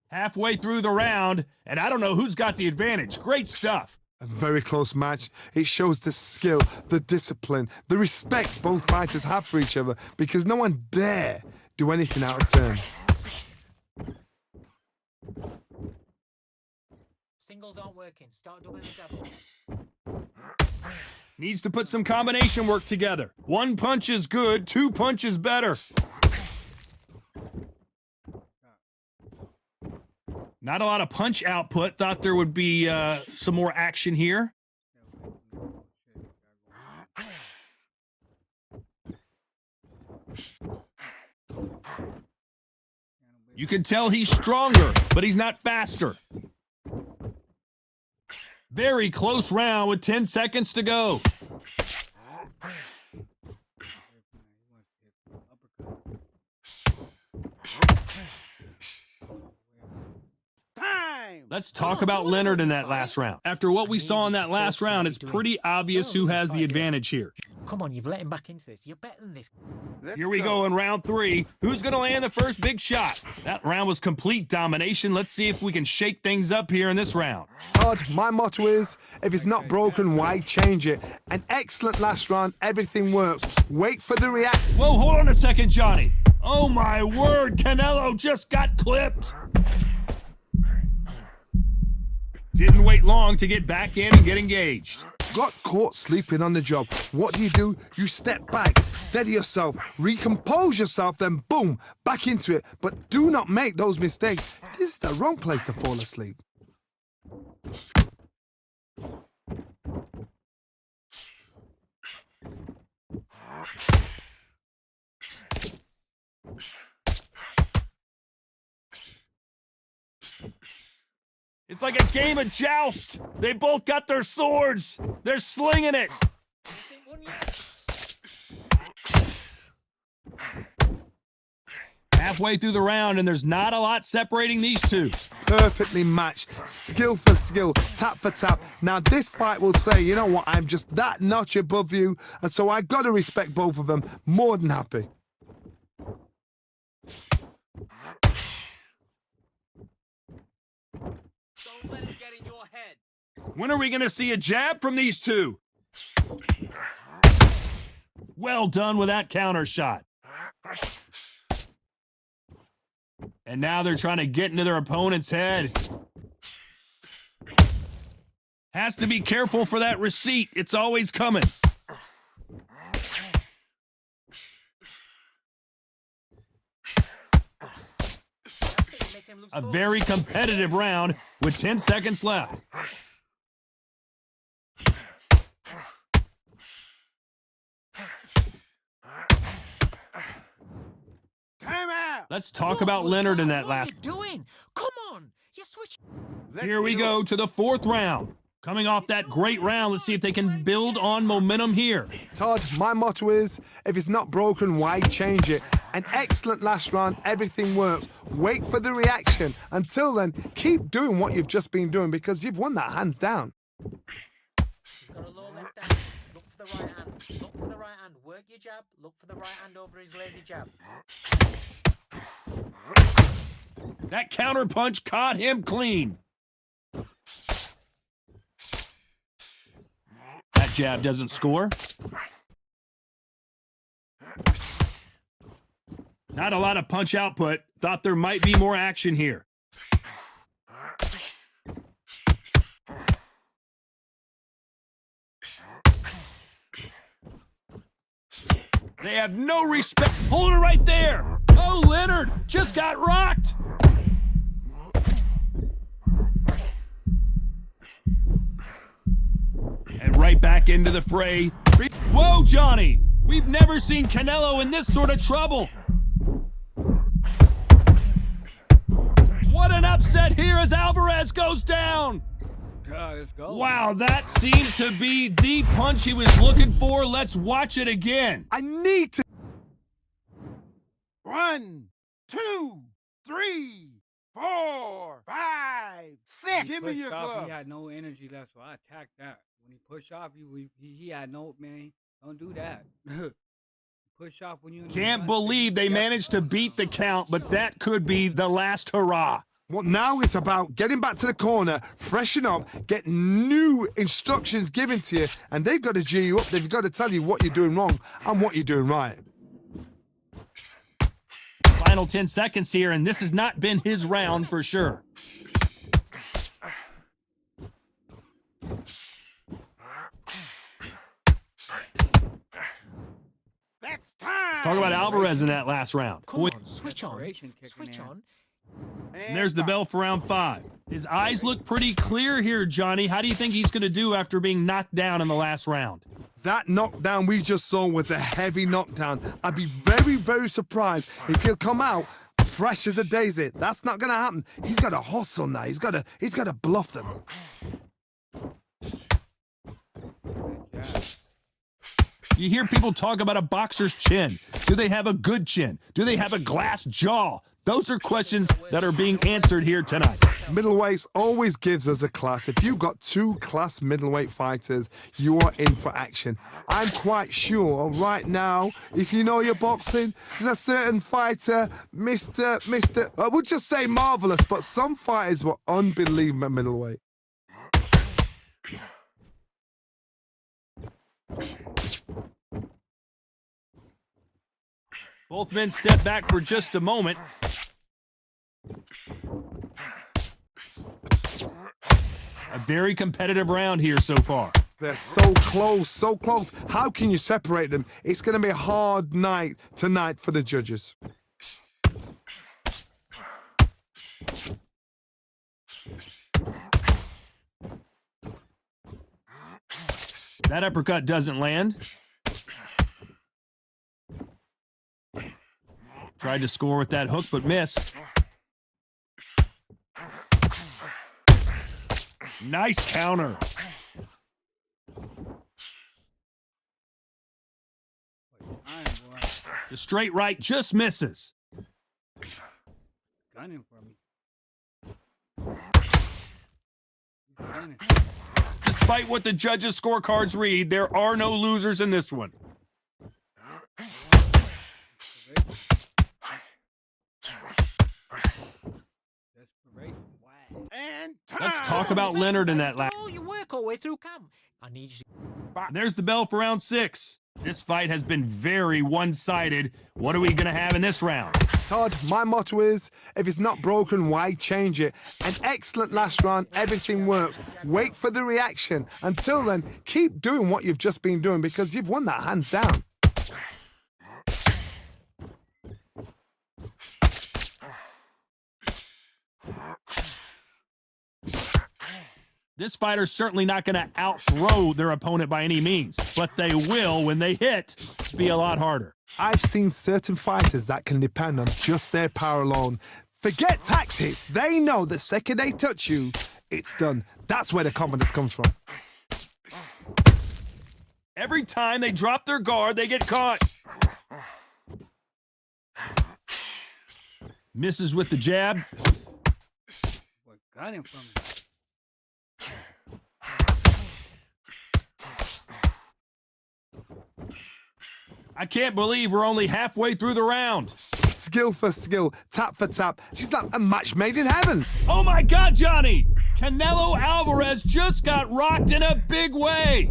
Halfway through the round, and I don't know who's got the advantage. Great stuff. A very close match. It shows the skill, the discipline, the respect both fighters have for each other because no one dare do anything out of turn. Singles aren't working. Start doubling the doubles. Needs to put some combination work together. One punch is good, 2 punches better. Not a lot of punch output. Thought there would be some more action here. You can tell he's stronger, but he's not faster. Very close round with 10 seconds to go. Let's talk about Leonard in that last round. After what we saw in that last round, it's pretty obvious who has the advantage here. Come on, you've let him back into this. You're better than this. Here we go in round 3. Who's going to land the first big shot? That round was complete domination. Let's see if we can shake things up here in this round. Todd, my motto is, if it's not broken, why change it? An excellent last round, everything works. Wait for the react. Whoa, hold on a second, Johnny. Oh my word, Canelo just got clipped. Didn't wait long to get back in and get engaged. Got caught sleeping on the job. What do? You step back, steady yourself, recompose yourself, then boom, back into it. But do not make those mistakes. This is the wrong place to fall asleep. It's like a game of joust. They both got their swords. They're slinging it. Halfway through the round, and there's not a lot separating these two. Perfectly matched, skill for skill, tap for tap. Now this fight will say, you know what, I'm just that notch above you, and so I gotta respect both of them. More than happy. Don't let it get in your head. When are we gonna see a jab from these two? Well done with that counter shot. And now they're trying to get into their opponent's head. Has to be careful for that receipt. It's always coming. A very competitive round with 10 seconds left. Time out. Let's talk about Leonard in that What last. are you doing? Come on. You switch. Here we go to the 4th round. Coming off that great round, let's see if they can build on momentum here. Todd, my motto is, if it's not broken, why change it? An excellent last round, everything works. Wait for the reaction. Until then, keep doing what you've just been doing because you've won that hands down. He's got a low left hand. Look for the right hand. Look for the right hand. Work your jab. Look for the right hand over his lazy jab. That counter punch caught him clean. That jab doesn't score. Not a lot of punch output. Thought there might be more action here. They have no respect. Hold it right there. Oh, Leonard just got rocked. And right back into the fray. Whoa, Johnny! We've never seen Canelo in this sort of trouble. What an upset here as Alvarez goes down. Let's go. Wow, that seemed to be the punch he was looking for. Let's watch it again. I need to. 1, 2, 3, 4, 5, 6. Give me your Pushed off, gloves. he had no energy left, so I attacked that. When he pushed off, he had no, man, don't do that. Push off when you in the Can't front. believe they Yep. managed to beat the count, but that could be the last hurrah. Well, now it's about getting back to the corner, freshen up, get new instructions given to you, and they've got to G you up. They've got to tell you what you're doing wrong and what you're doing right. Final 10 seconds here, and this has not been his round for sure. That's time. Let's talk about Alvarez in that last round. Come Boy, on. Switch on. Desperation kicking Switch in. on. and there's the bell for round 5. His eyes look pretty clear here, Johnny. How do you think he's going to do after being knocked down in the last round? That knockdown we just saw was a heavy knockdown. I'd be very, very surprised if he'll come out fresh as a daisy. That's not going to happen. He's got to hustle now. He's got to bluff them. You hear people talk about a boxer's chin. Do they have a good chin? Do they have a glass jaw? Those are questions that are being answered here tonight. Middleweights always gives us a class. If you've got two class middleweight fighters, you are in for action. I'm quite sure right now, if you know your boxing, there's a certain fighter, I would just say marvelous, but some fighters were unbelievable at middleweight. Both men step back for just a moment. A very competitive round here so far. They're so close, so close. How can you separate them? It's going to be a hard night tonight for the judges. That uppercut doesn't land. Tried to score with that hook, but missed. Nice counter. The straight right just misses. Gunning for me. Gunning. Despite what the judges' scorecards read, there are no losers in this one. And Let's talk about Leonard in that last. Oh, you work all the way through camp. I need you. And there's the bell for round 6. This fight has been very one-sided. What are we going to have in this round? Todd, my motto is, if it's not broken, why change it? An excellent last round, everything works. Wait for the reaction. Until then, keep doing what you've just been doing because you've won that hands down. This fighter's certainly not going to outthrow their opponent by any means, but they will, when they hit, be a lot harder. I've seen certain fighters that can depend on just their power alone. Forget tactics. They know the second they touch you, it's done. That's where the confidence comes from. Every time they drop their guard, they get caught. Misses with the jab. Boy, gunning for me. I can't believe we're only halfway through the round. Skill for skill, tap for tap. She's like a match made in heaven. Oh my God, Johnny! Canelo Alvarez just got rocked in a big way.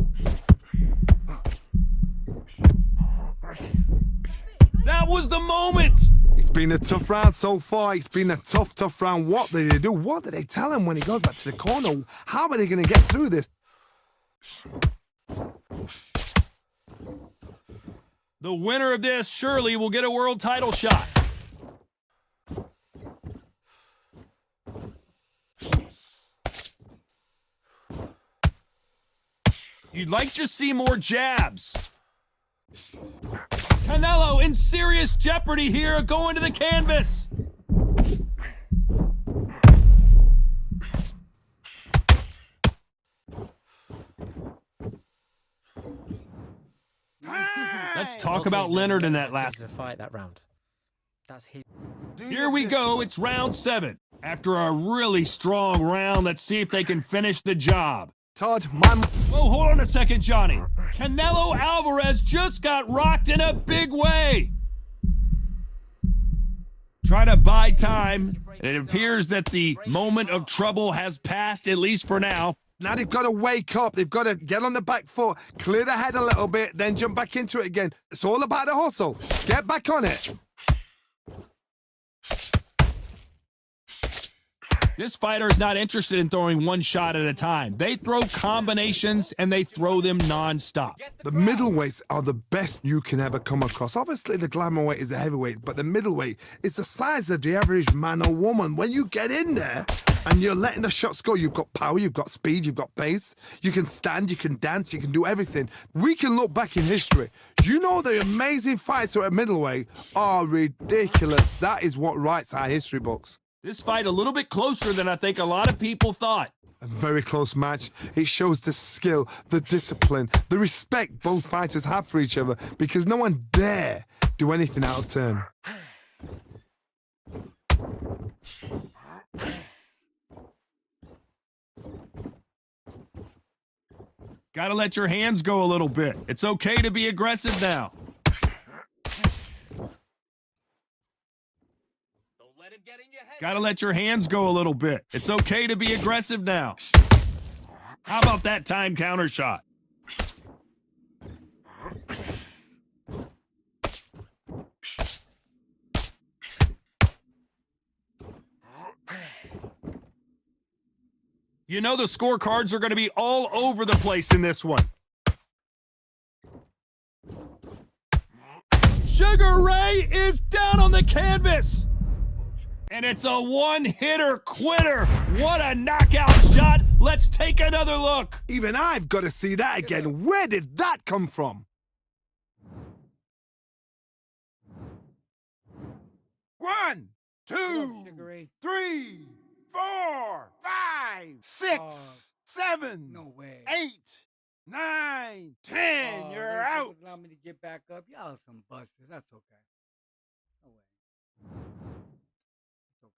That was the moment. It's been a tough round so far. It's been a tough round. What did they do? What did they tell him when he goes back to the corner? How are they going to get through this? The winner of this surely will get a world title shot. You'd like to see more jabs. Canelo in serious jeopardy here, going to the canvas. Let's talk about Leonard in that last fight that round. That's his. Here we go, it's round 7. After a really strong round, let's see if they can finish the job. Todd, Whoa, hold on a second, Johnny. Canelo Alvarez just got rocked in a big way. Try to buy time. It appears that the moment of trouble has passed, at least for now. Now they've got to wake up. They've got to get on the back foot, clear the head a little bit, then jump back into it again. It's all about the hustle. Get back on it. This fighter is not interested in throwing one shot at a time. They throw combinations, and they throw them non-stop. The middleweights are the best you can ever come across. Obviously, the glamour weight is the heavyweight, but the middleweight is the size of the average man or woman. When you get in there and you're letting the shots go, you've got power, you've got speed, you've got pace. You can stand, you can dance, you can do everything. We can look back in history. You know the amazing fights at middleweight are ridiculous. That is what writes our history books. This fight a little bit closer than I think a lot of people thought. A very close match. It shows the skill, the discipline, the respect both fighters have for each other because no one dare do anything out of turn. Gotta let your hands go a little bit. It's okay to be aggressive now. Don't let him get in your head. Gotta let your hands go a little bit. It's okay to be aggressive now. How about that time counter shot? You know the scorecards are going to be all over the place in this one. Sugar Ray is down on the canvas. And it's a one-hitter quitter. What a knockout shot. Let's take another look. Even I've got to see that again. Where did that come from? 1, 2, Sugar Ray. 3, 4, 5, 6, 7, No way. 8, 9, 10. Oh, You're they out. wouldn't allow me to get back up. Y'all are some busters. That's okay. No way. It's okay.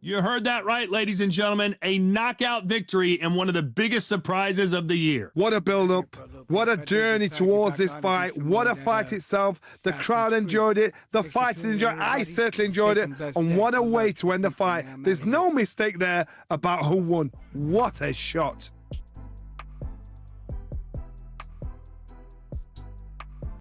You heard that right, ladies and gentlemen. A knockout victory and one of the biggest surprises of the year. What a build-up. What a journey towards this fight. What a fight itself. The crowd enjoyed it. The fighters enjoyed it. I certainly enjoyed it. And what a way to end the fight. There's no mistake there about who won. What a shot.